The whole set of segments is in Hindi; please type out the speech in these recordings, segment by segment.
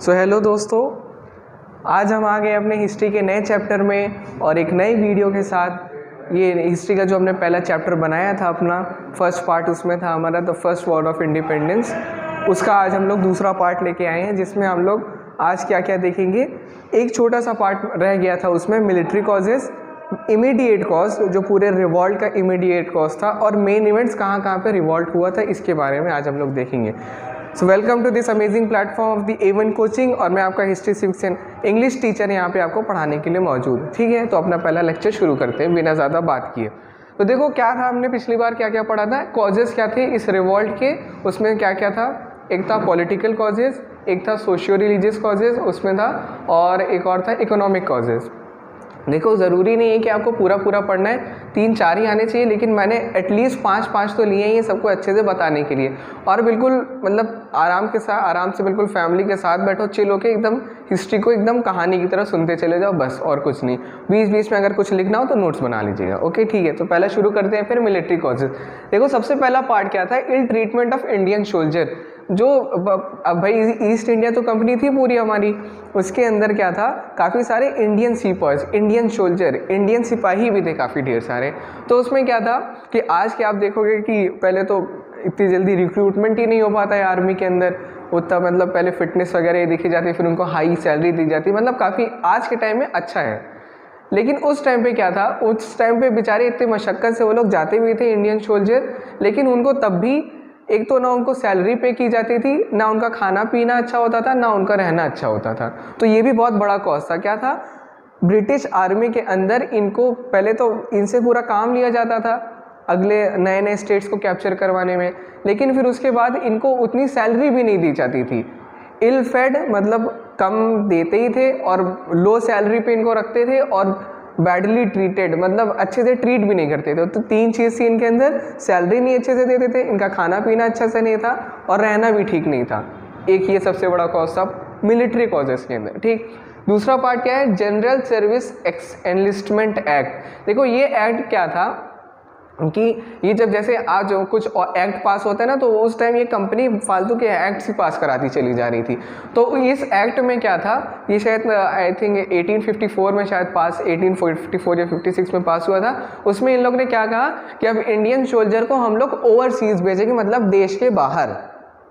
सो हेलो दोस्तों, आज हम आ गए अपने हिस्ट्री के नए चैप्टर में और एक नई वीडियो के साथ। ये हिस्ट्री का जो हमने पहला चैप्टर बनाया था अपना फर्स्ट पार्ट, उसमें था हमारा the first war of independence. उसका आज हम लोग दूसरा पार्ट लेके आए हैं, जिसमें हम लोग आज क्या क्या देखेंगे। एक छोटा सा पार्ट रह गया था, उसमें मिलिट्री कॉजेज़, इमीडिएट कॉज जो पूरे रिवॉल्ट का इमीडिएट कॉज था, और मेन इवेंट्स कहाँ कहाँ पे रिवॉल्ट हुआ था, इसके बारे में आज हम लोग देखेंगे। So welcome to this amazing platform of the A1 coaching, और मैं आपका हिस्ट्री सेक्शन इंग्लिश टीचर यहाँ पे आपको पढ़ाने के लिए मौजूद। ठीक है, तो अपना पहला लेक्चर शुरू करते हैं बिना ज़्यादा बात किए। तो देखो क्या था, हमने पिछली बार क्या क्या पढ़ा था, कॉजेज़ क्या थे इस रिवॉल्ट के। उसमें क्या क्या था, एक था पॉलिटिकल कॉजेज़, एक था सोशियो रिलीजियस कॉजेज़ उसमें था, और एक और था इकोनॉमिक कॉजेज़। देखो ज़रूरी नहीं है कि आपको पूरा पढ़ना है, 3-4 ही आने चाहिए, लेकिन मैंने एटलीस्ट 5 तो लिए हैं ये सबको अच्छे से बताने के लिए। और बिल्कुल मतलब आराम से बिल्कुल फैमिली के साथ बैठो, चिल होके एकदम हिस्ट्री को एकदम कहानी की तरह सुनते चले जाओ, बस और कुछ नहीं। बीच में अगर कुछ लिखना हो तो नोट्स बना लीजिएगा। ओके ठीक है, तो पहला शुरू करते हैं फिर मिलिट्री कॉजेज। देखो सबसे पहला पार्ट क्या था, ill treatment of Indian soldier. जो अब भाई ईस्ट इंडिया तो कंपनी थी पूरी हमारी, उसके अंदर क्या था, काफ़ी सारे इंडियन सीपर्स, इंडियन सोल्जर, इंडियन सिपाही भी थे काफ़ी ढेर सारे। तो उसमें क्या था कि आज के आप देखोगे कि पहले तो इतनी जल्दी रिक्रूटमेंट ही नहीं हो पाता है आर्मी के अंदर उतना, मतलब पहले फिटनेस वगैरह देखी जाती, फिर उनको हाई सैलरी दी जाती, मतलब काफ़ी आज के टाइम में अच्छा है। लेकिन उस टाइम पे क्या था, उस टाइम पे बेचारे इतनी मशक्क़त से वो लोग जाते भी थे इंडियन सोल्जर, लेकिन उनको तब भी एक तो ना उनको सैलरी पे की जाती थी, ना उनका खाना पीना अच्छा होता था, ना उनका रहना अच्छा होता था। तो ये भी बहुत बड़ा कॉस्ट था। क्या था, ब्रिटिश आर्मी के अंदर इनको पहले तो इनसे पूरा काम लिया जाता था अगले नए स्टेट्स को कैप्चर करवाने में, लेकिन फिर उसके बाद इनको उतनी सैलरी भी नहीं दी जाती थी। इल फेड मतलब कम देते ही थे, और लो सैलरी पे इनको रखते थे, और बैडली ट्रीटेड मतलब अच्छे से ट्रीट भी नहीं करते थे। तो 3 चीज़ थी इनके अंदर, सैलरी नहीं अच्छे से देते थे, इनका खाना पीना अच्छा से नहीं था, और रहना भी ठीक नहीं था। एक ये सबसे बड़ा कॉज था मिलिट्री कॉजेस के अंदर। ठीक, दूसरा पार्ट क्या है, जनरल सर्विस एनलिस्टमेंट एक्ट। देखो ये एक्ट क्या था कि ये जब जैसे आज कुछ एक्ट पास होता है ना, तो उस टाइम ये कंपनी फालतू के एक्ट्स ही पास कराती चली जा रही थी। तो इस एक्ट में क्या था, ये शायद आई थिंक 1854 में शायद पास, 1854 या 56 में पास हुआ था। उसमें इन लोग ने क्या कहा कि अब इंडियन सोल्जर को हम लोग ओवरसीज भेजेंगे, मतलब देश के बाहर।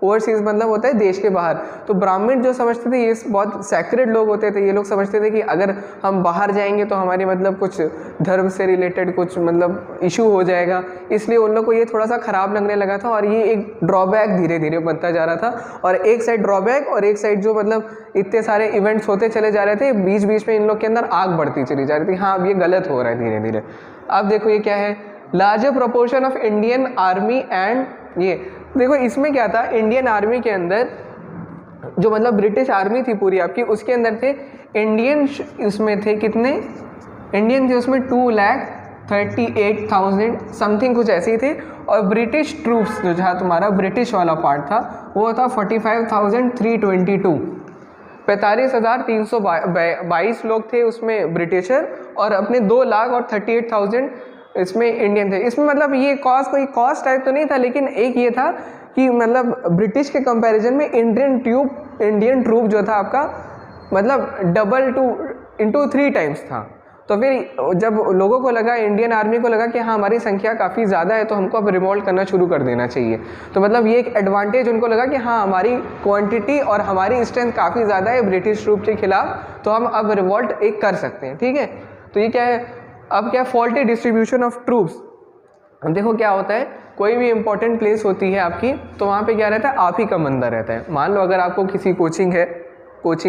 ओवरसीज मतलब होता है देश के बाहर। तो ब्राह्मण जो समझते थे, ये बहुत सैक्रेड लोग होते थे, ये लोग समझते थे कि अगर हम बाहर जाएंगे तो हमारी मतलब कुछ धर्म से रिलेटेड कुछ मतलब इशू हो जाएगा, इसलिए उन लोग को ये थोड़ा सा ख़राब लगने लगा था, और ये एक ड्रॉबैक धीरे धीरे बनता जा रहा था। और एक साइड ड्रॉबैक और एक साइड जो मतलब इतने सारे इवेंट्स होते चले जा रहे थे, बीच में इन लोग के अंदर आग बढ़ती चली जा रही थी, हाँ अब ये गलत हो रहा है धीरे धीरे। अब देखो ये क्या है, larger proportion of Indian army and, ये देखो इसमें क्या था, इंडियन आर्मी के अंदर जो मतलब ब्रिटिश आर्मी थी पूरी आपकी, उसके अंदर थे इंडियन, उसमें थे कितने इंडियन थे उसमें 2,38,000 समथिंग कुछ ऐसे ही थे, और ब्रिटिश ट्रूप्स जो जहाँ तुम्हारा ब्रिटिश वाला पार्ट था वो था 45,322, 45,322 लोग थे उसमें ब्रिटिशर, और अपने 2,38,000 इसमें इंडियन थे। इसमें मतलब ये कोई कॉस्ट टाइप तो नहीं था, लेकिन एक ये था कि मतलब ब्रिटिश के कंपैरिजन में इंडियन ट्रूप जो था आपका मतलब डबल 3 टाइम्स था। तो फिर जब लोगों को लगा, इंडियन आर्मी को लगा कि हाँ हमारी संख्या काफ़ी ज़्यादा है, तो हमको अब रिवॉल्ट करना शुरू कर देना चाहिए। तो मतलब ये एक एडवांटेज उनको लगा कि हाँ हमारी क्वांटिटी और हमारी स्ट्रेंथ काफ़ी ज़्यादा है ब्रिटिश ट्रूप के खिलाफ, तो हम अब रिवॉल्ट एक कर सकते हैं। ठीक है, तो ये क्या है, अब क्या, फॉल्टी डिस्ट्रीब्यूशन ऑफ ट्रूप्स। देखो क्या होता है, कोई भी इंपॉर्टेंट प्लेस होती है आपकी, तो वहाँ पे क्या रहता है, आप ही का बंदा रहता है। मान लो अगर आपको किसी कोचिंग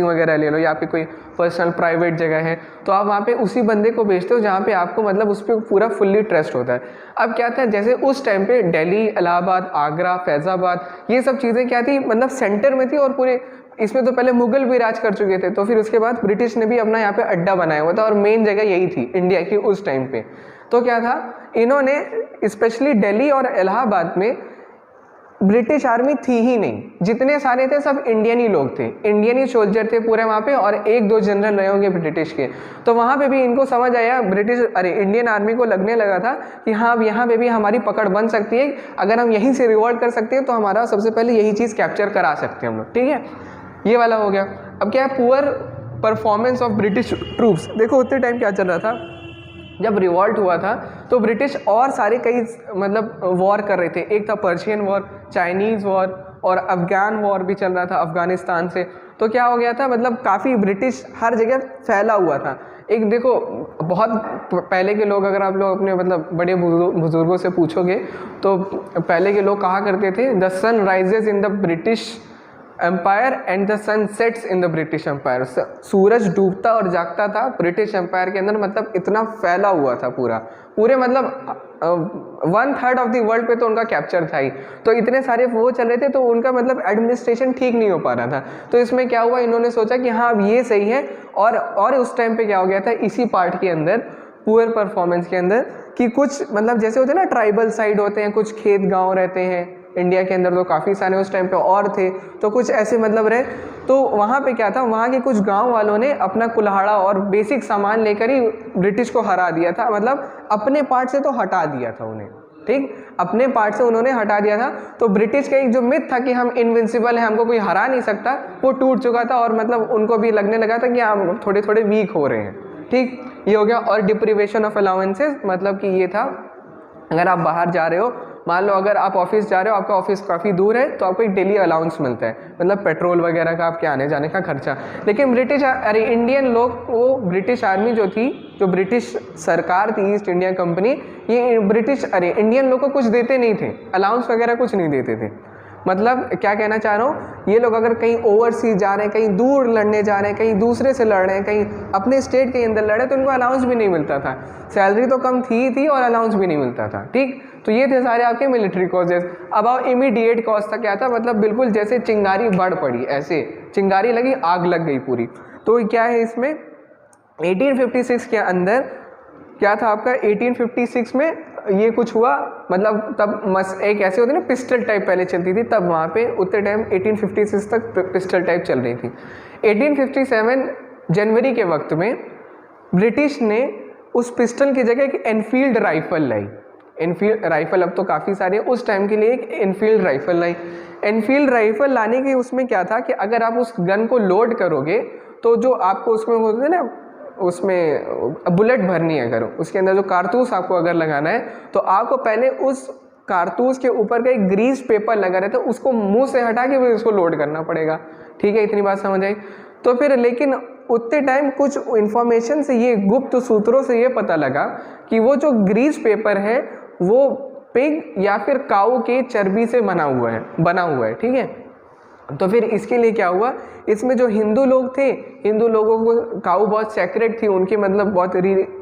वगैरह ले लो, या फिर कोई पर्सनल प्राइवेट जगह है, तो आप वहाँ पे उसी बंदे को भेजते हो जहाँ पे आपको मतलब उस पर पूरा फुल्ली ट्रस्ट होता है। अब क्या था, जैसे उस टाइम पे दिल्ली, इलाहाबाद, आगरा, फैज़ाबाद, ये सब चीज़ें क्या थी, मतलब सेंटर में थी, और पूरे इसमें तो पहले मुगल भी राज कर चुके थे, तो फिर उसके बाद ब्रिटिश ने भी अपना यहाँ पे अड्डा बनाया हुआ था, और मेन जगह यही थी इंडिया की उस टाइम पे। तो क्या था, इन्होंने स्पेशली दिल्ली और इलाहाबाद में ब्रिटिश आर्मी थी ही नहीं, जितने सारे थे सब इंडियन ही लोग थे, इंडियन ही सोल्जर थे पूरे वहाँ पे, और 1-2 जनरल रहे होंगे ब्रिटिश के। तो वहाँ पे भी इनको समझ आया, इंडियन आर्मी को लगने लगा था कि हाँ अब यहाँ पे भी हमारी पकड़ बन सकती है, अगर हम यहीं से रिवॉल्ट कर सकते हैं तो हमारा सबसे पहले यही चीज़ कैप्चर करा सकते हैं हम लोग। ठीक है, ये वाला हो गया। अब क्या है, poor performance of British troops. देखो उतने टाइम क्या चल रहा था, जब रिवॉल्ट हुआ था तो ब्रिटिश और सारे कई मतलब वॉर कर रहे थे। एक था पर्शियन वॉर, चाइनीज़ वॉर और अफ़गान वॉर भी चल रहा था अफ़गानिस्तान से। तो क्या हो गया था, मतलब काफ़ी ब्रिटिश हर जगह फैला हुआ था। एक देखो बहुत पहले के लोग, अगर आप लोग अपने मतलब बड़े बुजुर्गों से पूछोगे तो पहले के लोग कहा करते थे, the sun rises in the British empire and the sun sets in the British empire. सूरज डूबता और जागता था ब्रिटिश एम्पायर के अंदर, मतलब इतना फैला हुआ था पूरे मतलब 1/3 ऑफ द वर्ल्ड पे तो उनका कैप्चर था ही। तो इतने सारे वो चल रहे थे, तो उनका मतलब एडमिनिस्ट्रेशन ठीक नहीं हो पा रहा था। तो इसमें क्या हुआ, इन्होंने सोचा कि हाँ अब ये सही है। और उस टाइम पे क्या हो गया था, इसी पार्ट के अंदर पुअर परफॉर्मेंस के अंदर, कि कुछ मतलब जैसे होते हैं ना ट्राइबल साइड होते हैं, कुछ खेत गाँव रहते हैं इंडिया के अंदर, तो काफ़ी सारे उस टाइम पे और थे, तो कुछ ऐसे मतलब रहे। तो वहाँ पे क्या था, वहाँ के कुछ गांव वालों ने अपना कुल्हाड़ा और बेसिक सामान लेकर ही ब्रिटिश को हरा दिया था। मतलब अपने पार्ट से तो हटा दिया था उन्हें, ठीक, अपने पार्ट से उन्होंने हटा दिया था। तो ब्रिटिश का एक जो मिथ था कि हम इनविंसिबल हैं, हमको कोई हरा नहीं सकता, वो टूट चुका था। और मतलब उनको भी लगने लगा था कि हम थोड़े थोड़े वीक हो रहे हैं, ठीक, ये हो गया। और डिप्रीवेशन ऑफ अलाउंसेस, मतलब कि ये था, अगर आप बाहर जा रहे हो, मान लो अगर आप ऑफिस जा रहे हो, आपका ऑफिस काफ़ी दूर है, तो आपको एक डेली अलाउंस मिलता है, मतलब पेट्रोल वगैरह का, आपके आने जाने का खर्चा। लेकिन इंडियन लोग को, ब्रिटिश आर्मी जो थी, जो ब्रिटिश सरकार थी, ईस्ट इंडिया कंपनी, ये इंडियन लोग को कुछ देते नहीं थे, अलाउंस वगैरह कुछ नहीं देते थे। मतलब क्या कहना चाह रहा हूँ, ये लोग अगर कहीं ओवरसीज जा रहे हैं, कहीं दूर लड़ने जा रहे हैं, कहीं दूसरे से लड़ रहे हैं, कहीं अपने स्टेट के अंदर लड़ रहे हैं, तो उनको अलाउंस भी नहीं मिलता था। सैलरी तो कम थी और अलाउंस भी नहीं मिलता था, ठीक। तो ये थे सारे आपके मिलिट्री कॉजेज। अब आओ इमीडिएट कॉज था, क्या था, मतलब बिल्कुल जैसे चिंगारी बढ़ पड़ी, ऐसे चिंगारी लगी, आग लग गई पूरी। तो क्या है इसमें, 1856 के अंदर क्या था आपका, 1856 में ये कुछ हुआ। मतलब तब एक ऐसे होते ना पिस्टल टाइप पहले चलती थी, तब वहाँ पे उतने टाइम 1856 तक पिस्टल टाइप चल रही थी। 1857 जनवरी के वक्त में ब्रिटिश ने उस पिस्टल की जगह एक एनफील्ड राइफल लाई। एनफील्ड राइफल अब तो काफ़ी सारे, उस टाइम के लिए एक एनफील्ड राइफल लाई। एनफील्ड राइफल लाने के उसमें क्या था कि अगर आप उस गन को लोड करोगे तो जो आपको उसमें होते हैं ना, उसमें बुलेट भरनी है, अगर उसके अंदर जो कारतूस आपको अगर लगाना है, तो आपको पहले उस कारतूस के ऊपर का एक ग्रीस पेपर लगा रहता है, उसको मुंह से हटा के फिर उसको लोड करना पड़ेगा, ठीक है, इतनी बात समझ आई। तो फिर लेकिन उतने टाइम कुछ इन्फॉर्मेशन से, ये गुप्त सूत्रों से ये पता लगा कि वो जो ग्रीस पेपर है वो पिग या फिर काऊ के चर्बी से बना हुआ है, ठीक है। तो फिर इसके लिए क्या हुआ, इसमें जो हिंदू लोग थे, हिंदू लोगों को काऊ बहुत सेक्रेट थी, उनकी मतलब बहुत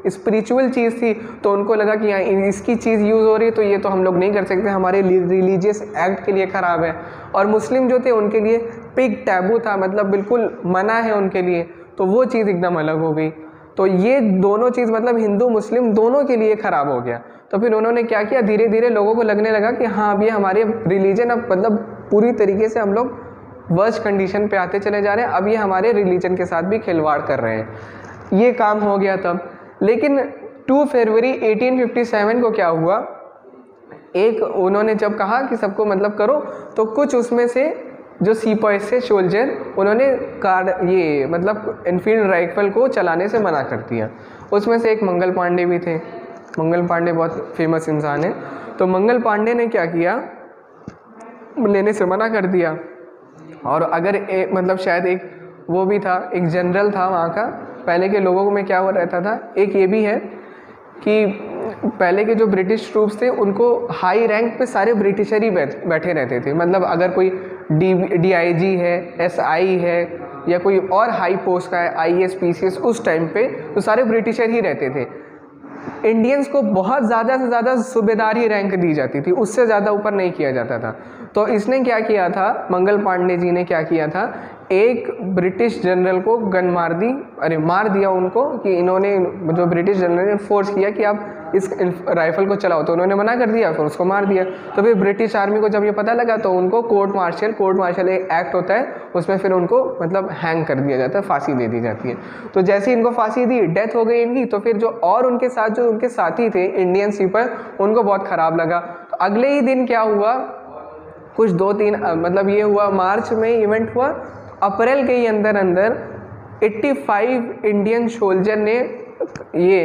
स्पिरिचुअल चीज़ थी, तो उनको लगा कि यहाँ इसकी चीज़ यूज़ हो रही है, तो ये तो हम लोग नहीं कर सकते, हमारे रिलीजियस एक्ट के लिए ख़राब है। और मुस्लिम जो थे उनके लिए पिग टैबू था, मतलब बिल्कुल मना है उनके लिए, तो वो चीज़ एकदम अलग हो गई। तो ये दोनों चीज़ मतलब हिंदू मुस्लिम दोनों के लिए ख़राब हो गया। तो फिर उन्होंने क्या किया, धीरे धीरे लोगों को लगने लगा कि हाँ अब ये हमारे रिलीजन अब मतलब पूरी तरीके से हम लोग वर्स्ट कंडीशन पे आते चले जा रहे हैं, अब ये हमारे रिलीजन के साथ भी खिलवाड़ कर रहे हैं। ये काम हो गया तब। लेकिन 2 फरवरी 1857 को क्या हुआ, एक उन्होंने जब कहा कि सबको मतलब करो, तो कुछ उसमें से जो सिपाही से सोल्जर, उन्होंने ये मतलब एनफील्ड राइफल को चलाने से मना कर दिया। उसमें से एक मंगल पांडे भी थे। मंगल पांडे बहुत फेमस इंसान है। तो मंगल पांडे ने क्या किया, लेने से मना कर दिया। और अगर मतलब शायद एक वो भी था, एक जनरल था वहाँ का। पहले के लोगों में क्या हो रहता था, एक ये भी है कि पहले के जो ब्रिटिश ट्रूप्स थे उनको हाई रैंक पे सारे ब्रिटिशर ही बैठे रहते थे। मतलब अगर कोई DIG है, SI है, या कोई और हाई पोस्ट का है, IAS PCS, उस टाइम पे तो सारे ब्रिटिशर ही रहते थे। इंडियंस को बहुत ज़्यादा से ज़्यादा सूबेदार ही रैंक दी जाती थी, उससे ज़्यादा ऊपर नहीं किया जाता था। तो इसने क्या किया था, मंगल पांडे जी ने क्या किया था, एक ब्रिटिश जनरल को गन मार दिया उनको, कि इन्होंने, जो ब्रिटिश जनरल ने फोर्स किया कि आप इस राइफल को चलाओ, तो उन्होंने मना कर दिया, फिर उसको मार दिया। तो फिर ब्रिटिश आर्मी को जब ये पता लगा तो उनको कोर्ट मार्शल एक एक्ट होता है, उसमें फिर उनको मतलब हैंग कर दिया जाता है, फांसी दे दी जाती है। तो जैसे ही इनको फांसी दी, डेथ हो गई इनकी, तो फिर जो और उनके साथ जो उनके साथी थे इंडियन सिपाही, उनको बहुत ख़राब लगा। तो अगले ही दिन क्या हुआ, कुछ 2-3 मतलब ये हुआ, मार्च में इवेंट हुआ, अप्रैल के ही अंदर अंदर 85 इंडियन सोल्जर ने ये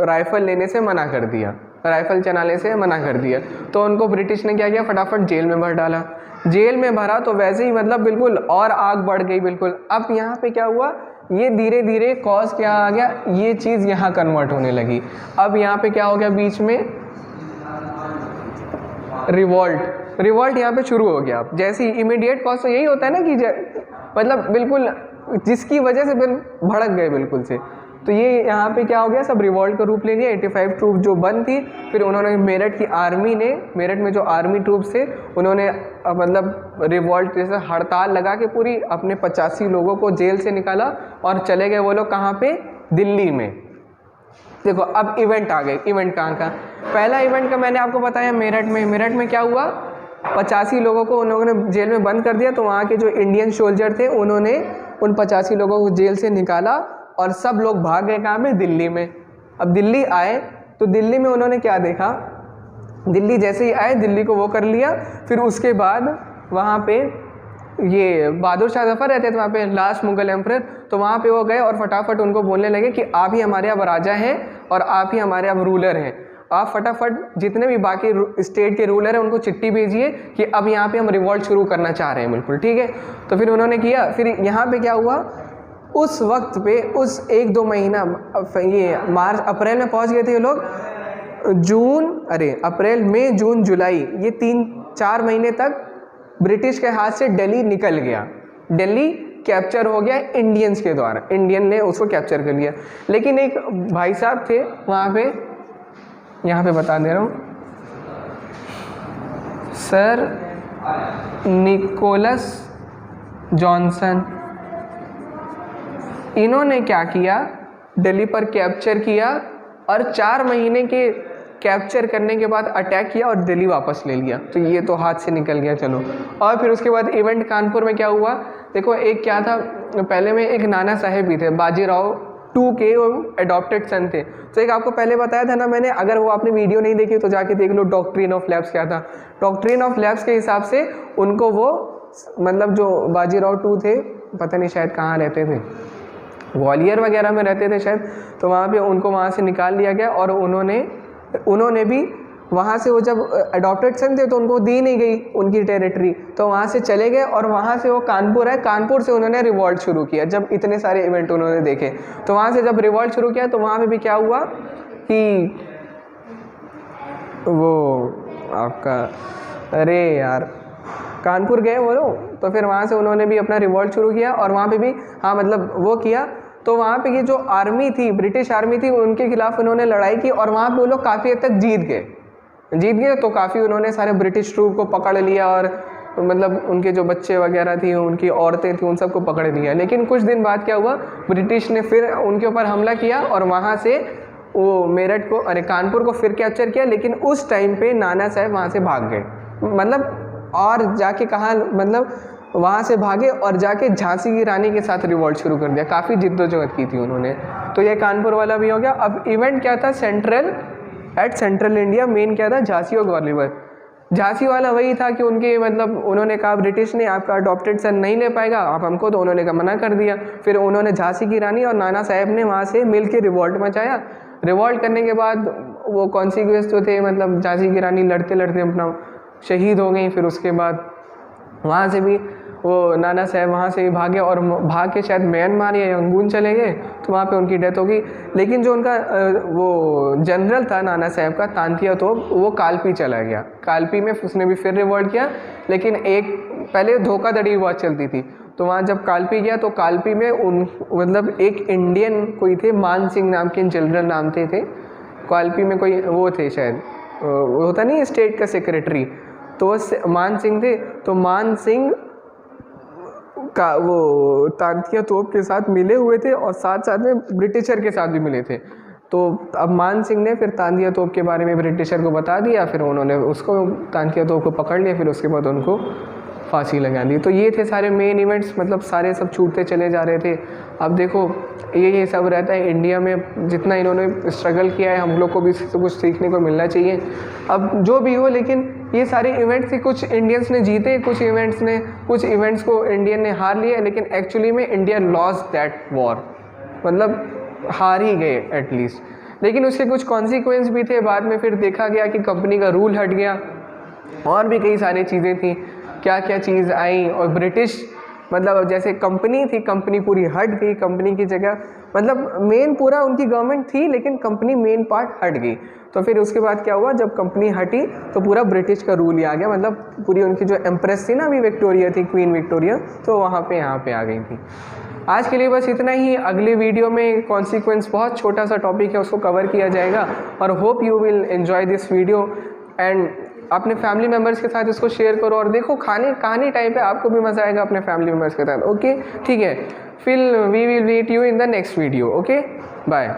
राइफ़ल लेने से मना कर दिया, राइफ़ल चलाने से मना कर दिया। तो उनको ब्रिटिश ने क्या किया, फटाफट जेल में भर डाला। जेल में भरा तो वैसे ही मतलब बिल्कुल और आग बढ़ गई बिल्कुल। अब यहाँ पे क्या हुआ, ये धीरे धीरे कॉज क्या आ गया, ये चीज़ यहाँ कन्वर्ट होने लगी। अब यहाँ पे क्या हो गया, बीच में रिवॉल्ट यहाँ पे शुरू हो गया। जैसे इमीडिएट कॉज तो यही होता है ना कि मतलब बिल्कुल जिसकी वजह से भड़क गए बिल्कुल से। तो ये यहाँ पे क्या हो गया, सब रिवॉल्ट का रूप ले लिया। 85 ट्रूप जो बंद थी, फिर उन्होंने मेरठ की आर्मी ने, मेरठ में जो आर्मी ट्रूप्स थे उन्होंने मतलब रिवॉल्ट जैसे हड़ताल लगा के पूरी अपने 85 लोगों को जेल से निकाला और चले गए वो लोग कहाँ पे, दिल्ली में। देखो अब इवेंट आ गए। इवेंट कहाँ का, पहला इवेंट का मैंने आपको बताया मेरठ में। मेरठ में क्या हुआ, 85 लोगों को उन लोगों ने जेल में बंद कर दिया। तो वहाँ के जो इंडियन सोल्जर थे उन्होंने उन 85 लोगों को जेल से निकाला और सब लोग भाग गए कहाँ में, दिल्ली में। अब दिल्ली आए तो दिल्ली में उन्होंने क्या देखा, दिल्ली जैसे ही आए दिल्ली को वो कर लिया। फिर उसके बाद वहाँ पे ये बहादुर शाह जफर रहते थे वहाँ पे, लास्ट मुगल एम्परर। तो वहाँ पे वो गए और फटाफट उनको बोलने लगे कि आप ही हमारे अब राजा हैं और आप ही हमारे अब रूलर हैं। आप फटाफट जितने भी बाकी स्टेट के रूलर हैं उनको चिट्ठी भेजिए कि अब यहाँ पे हम रिवॉल्ट शुरू करना चाह रहे हैं, बिल्कुल ठीक है। तो फिर उन्होंने किया। फिर यहाँ पे क्या हुआ, उस वक्त पे उस 1-2 महीना, ये मार्च अप्रैल में पहुँच गए थे ये लोग। अप्रैल मई जून जुलाई, ये 3-4 महीने तक ब्रिटिश के हाथ से दिल्ली निकल गया। दिल्ली कैप्चर हो गया इंडियंस के द्वारा, इंडियन ने उसको कैप्चर कर लिया। लेकिन एक भाई साहब थे वहाँ पे, यहाँ पे बता दे रहा हूँ, सर निकोलस जॉनसन। इन्होंने क्या किया, दिल्ली पर कैप्चर किया और 4 महीने के कैप्चर करने के बाद अटैक किया और दिल्ली वापस ले लिया। तो ये तो हाथ से निकल गया, चलो। और फिर उसके बाद इवेंट कानपुर में क्या हुआ, देखो एक क्या था, पहले में एक नाना साहेब भी थे, बाजीराव टू के एडॉप्टेड सन थे। तो एक आपको पहले बताया था ना मैंने, अगर वो आपने वीडियो नहीं देखी तो जाके देख लो, डॉक्ट्रिन ऑफ लैप्स क्या था। डॉक्ट्रिन ऑफ लैप्स के हिसाब से उनको वो मतलब जो बाजीराव टू थे, पता नहीं शायद कहाँ रहते थे, ग्वालियर वगैरह में रहते थे शायद। तो वहाँ पे उनको वहाँ से निकाल दिया गया और उन्होंने भी वहाँ से, वो जब अडॉप्टेड सन थे तो उनको दी नहीं गई उनकी टेरिटरी, तो वहाँ से चले गए और वहाँ से वो कानपुर है, कानपुर से उन्होंने रिवॉल्ट शुरू किया। जब इतने सारे इवेंट उन्होंने देखे तो वहाँ से जब रिवॉल्ट शुरू किया तो वहाँ पे भी क्या हुआ कि वो आपका, अरे यार, कानपुर गए वो लोग, तो फिर वहाँ से उन्होंने भी अपना रिवॉल्ट शुरू किया और वहाँ पे भी हाँ मतलब वो किया। तो वहाँ पे ये जो आर्मी थी, ब्रिटिश आर्मी थी, उनके खिलाफ उन्होंने लड़ाई की और वहाँ पे वो लोग काफ़ी हद तक जीत गए। तो काफ़ी उन्होंने सारे ब्रिटिश ट्रूप को पकड़ लिया और मतलब उनके जो बच्चे वगैरह थी, उनकी औरतें थी, उन सबको पकड़ लिया। लेकिन कुछ दिन बाद क्या हुआ, ब्रिटिश ने फिर उनके ऊपर हमला किया और वहाँ से वो मेरठ को, कानपुर को फिर कैप्चर किया। लेकिन उस टाइम पे नाना साहब वहाँ से भाग गए, मतलब और जाके कहाँ, मतलब वहाँ से भागे और जाके झांसी की रानी के साथ रिवॉल्ट शुरू कर दिया। काफ़ी जिद्दोजहद की थी उन्होंने। तो ये कानपुर वाला भी हो गया। अब इवेंट क्या था, सेंट्रल इंडिया मेन क्या था, झांसी और ग्वालियर। झांसी वाला वही था कि उनके मतलब उन्होंने कहा ब्रिटिश ने आपका अडॉप्टेड सन नहीं ले पाएगा आप हमको, तो उन्होंने कहा मना कर दिया। फिर उन्होंने झांसी की रानी और नाना साहब ने वहाँ से मिल के रिवॉल्ट मचाया। रिवॉल्ट करने के बाद वो कॉन्सिक्वेंस जो थे, मतलब झांसी की रानी लड़ते लड़ते अपना शहीद हो गई। फिर उसके बाद वहाँ से भी वो नाना साहब वहाँ से भी भागे और भाग के शायद म्यांमार या यंगून चले गए, तो वहाँ पे उनकी डेथ हो गई। लेकिन जो उनका वो जनरल था नाना साहब का, तांतिया तोप, वो कालपी चला गया। कालपी में उसने भी फिर रिवॉल्ट किया, लेकिन एक पहले धोखाधड़ी बहुत चलती थी। तो वहाँ जब कालपी गया तो कालपी में मतलब एक इंडियन कोई थे, मान सिंह नाम के जनरल नाम थे। कालपी में कोई वो थे शायद, वो होता नहीं स्टेट का सेक्रेटरी, तो वो मान सिंह थे। तो मान सिंह का वो तांतिया तोप के साथ मिले हुए थे और साथ साथ में ब्रिटिशर के साथ भी मिले थे। तो अब मान सिंह ने फिर तांतिया तोप के बारे में ब्रिटिशर को बता दिया। फिर उन्होंने उसको, तांतिया तोप को पकड़ लिया। फिर उसके बाद उनको फांसी लगा दी। तो ये थे सारे मेन इवेंट्स, मतलब सारे सब छूटते चले जा रहे थे। अब देखो ये सब रहता है इंडिया में, जितना इन्होंने स्ट्रगल किया है हम लोग को भी कुछ सीखने को मिलना चाहिए। अब जो भी हो, लेकिन ये सारे इवेंट्स ही कुछ इंडियंस ने जीते, कुछ इवेंट्स को इंडियन ने हार लिया, लेकिन एक्चुअली में इंडिया लॉस दैट वॉर, मतलब हार ही गए एटलीस्ट। लेकिन उसके कुछ कॉन्सिक्वेंस भी थे, बाद में फिर देखा गया कि कंपनी का रूल हट गया और भी कई सारी चीज़ें थी, क्या क्या चीज़ आई। और ब्रिटिश मतलब जैसे कंपनी थी, कंपनी पूरी हट गई, कंपनी की जगह मतलब मेन पूरा उनकी गवर्नमेंट थी, लेकिन कंपनी मेन पार्ट हट गई। तो फिर उसके बाद क्या हुआ, जब कंपनी हटी तो पूरा ब्रिटिश का रूल ही आ गया, मतलब पूरी उनकी जो एम्प्रेस थी ना अभी विक्टोरिया थी, क्वीन विक्टोरिया, तो वहाँ पे यहाँ पे आ गई थी। आज के लिए बस इतना ही। अगले वीडियो में कॉन्सिक्वेंस, बहुत छोटा सा टॉपिक है, उसको कवर किया जाएगा। और hope you will enjoy this video and अपने फैमिली मेम्बर्स के साथ इसको शेयर करो और देखो कहानी टाइप है, आपको भी मज़ा आएगा अपने फैमिली मेम्बर्स के साथ। ओके ठीक है, फिर we will meet you in the next video. Okay bye.